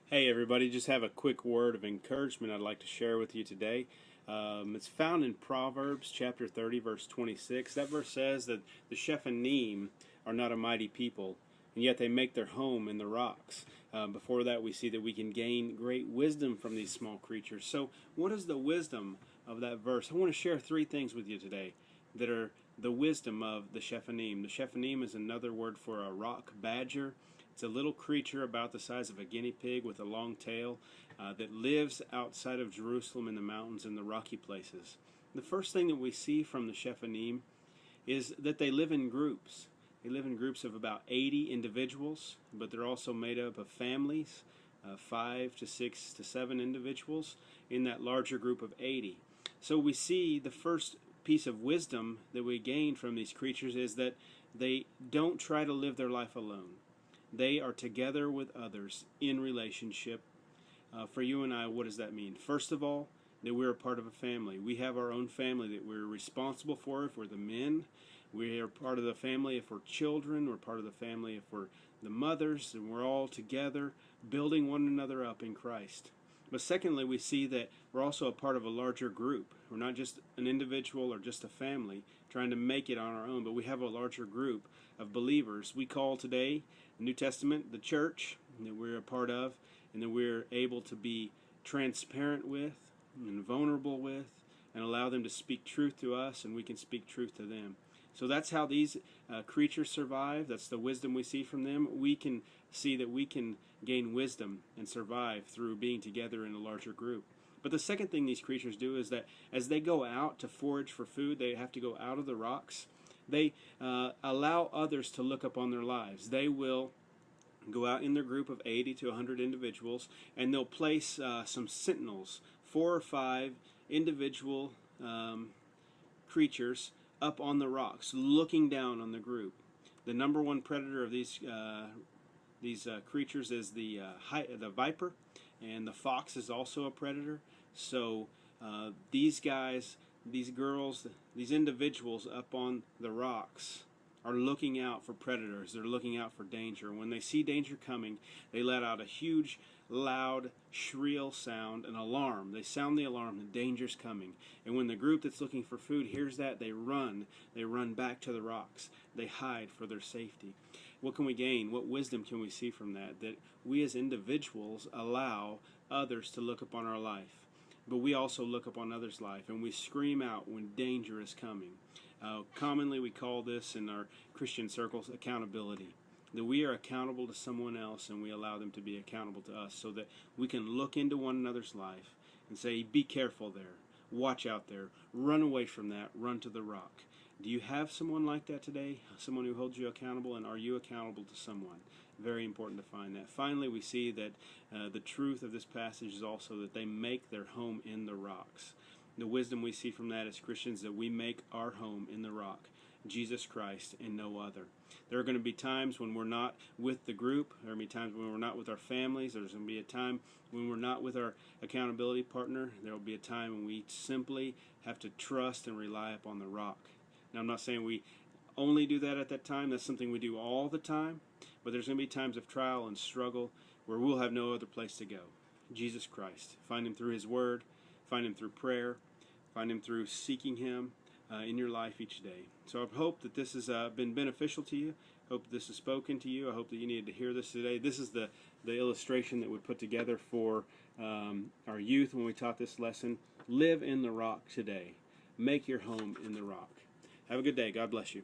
Hey everybody, just have a quick word of encouragement I'd like to share with you today. It's found in Proverbs chapter 30, verse 26. That verse says that the Shephanim are not a mighty people, and yet they make their home in the rocks. Before that, we see that we can gain great wisdom from these small creatures. So, what is the wisdom of that verse? I want to share three things with you today that are the wisdom of the Shephanim. The Shephanim is another word for a rock badger. It's a little creature about the size of a guinea pig with a long tail that lives outside of Jerusalem in the mountains and the rocky places. The first thing that we see from the Shephanim is that they live in groups. They live in groups of about 80 individuals, but they're also made up of families, 5 to 6 to 7 individuals in that larger group of 80. So we see the first piece of wisdom that we gain from these creatures is that they don't try to live their life alone. They are together with others in relationship. For you and I, what does that mean? First of all, that we're a part of a family. We have our own family that we're responsible for if we're the men. We are part of the family if we're children. We're part of the family if we're the mothers. And we're all together building one another up in Christ. But secondly, we see that we're also a part of a larger group. We're not just an individual or just a family trying to make it on our own, but we have a larger group of believers. We call today the New Testament the church that we're a part of, and that we're able to be transparent with and vulnerable with and allow them to speak truth to us, and we can speak truth to them. So that's how these creatures survive. That's the wisdom we see from them. We can see that we can gain wisdom and survive through being together in a larger group. But the second thing these creatures do is that as they go out to forage for food, they have to go out of the rocks. They allow others to look upon their lives. They will go out in their group of 80 to 100 individuals, and they'll place some sentinels, 4 or 5 individual creatures up on the rocks, looking down on the group. The number one predator of these creatures is the viper, and the fox is also a predator. So these guys, these girls, these individuals up on the rocks are looking out for predators. They're looking out for danger. When they see danger coming, they let out a huge, loud, shrill sound, an alarm. They sound the alarm, the danger's coming. And when the group that's looking for food hears that, they run. They run back to the rocks. They hide for their safety. What can we gain? What wisdom can we see from that? That we as individuals allow others to look upon our life. But we also look upon others' life, and we scream out when danger is coming. Commonly we call this in our Christian circles accountability. That we are accountable to someone else and we allow them to be accountable to us, so that we can look into one another's life and say, be careful there, watch out there, run away from that, run to the rock. Do you have someone like that today? Someone who holds you accountable, and are you accountable to someone? Very important to find that. Finally, we see that the truth of this passage is also that they make their home in the rocks. The wisdom we see from that as Christians, that we make our home in the rock, Jesus Christ and no other. There are going to be times when we're not with the group. There are going to be times when we're not with our families. There's going to be a time when we're not with our accountability partner. There will be a time when we simply have to trust and rely upon the rock. Now, I'm not saying we only do that at that time. That's something we do all the time. But there's going to be times of trial and struggle where we'll have no other place to go. Jesus Christ. Find Him through His Word. Find Him through prayer. Find Him through seeking Him in your life each day. So I hope that this has been beneficial to you. I hope this has spoken to you. I hope that you needed to hear this today. This is the illustration that we put together for our youth when we taught this lesson. Live in the rock today. Make your home in the rock. Have a good day. God bless you.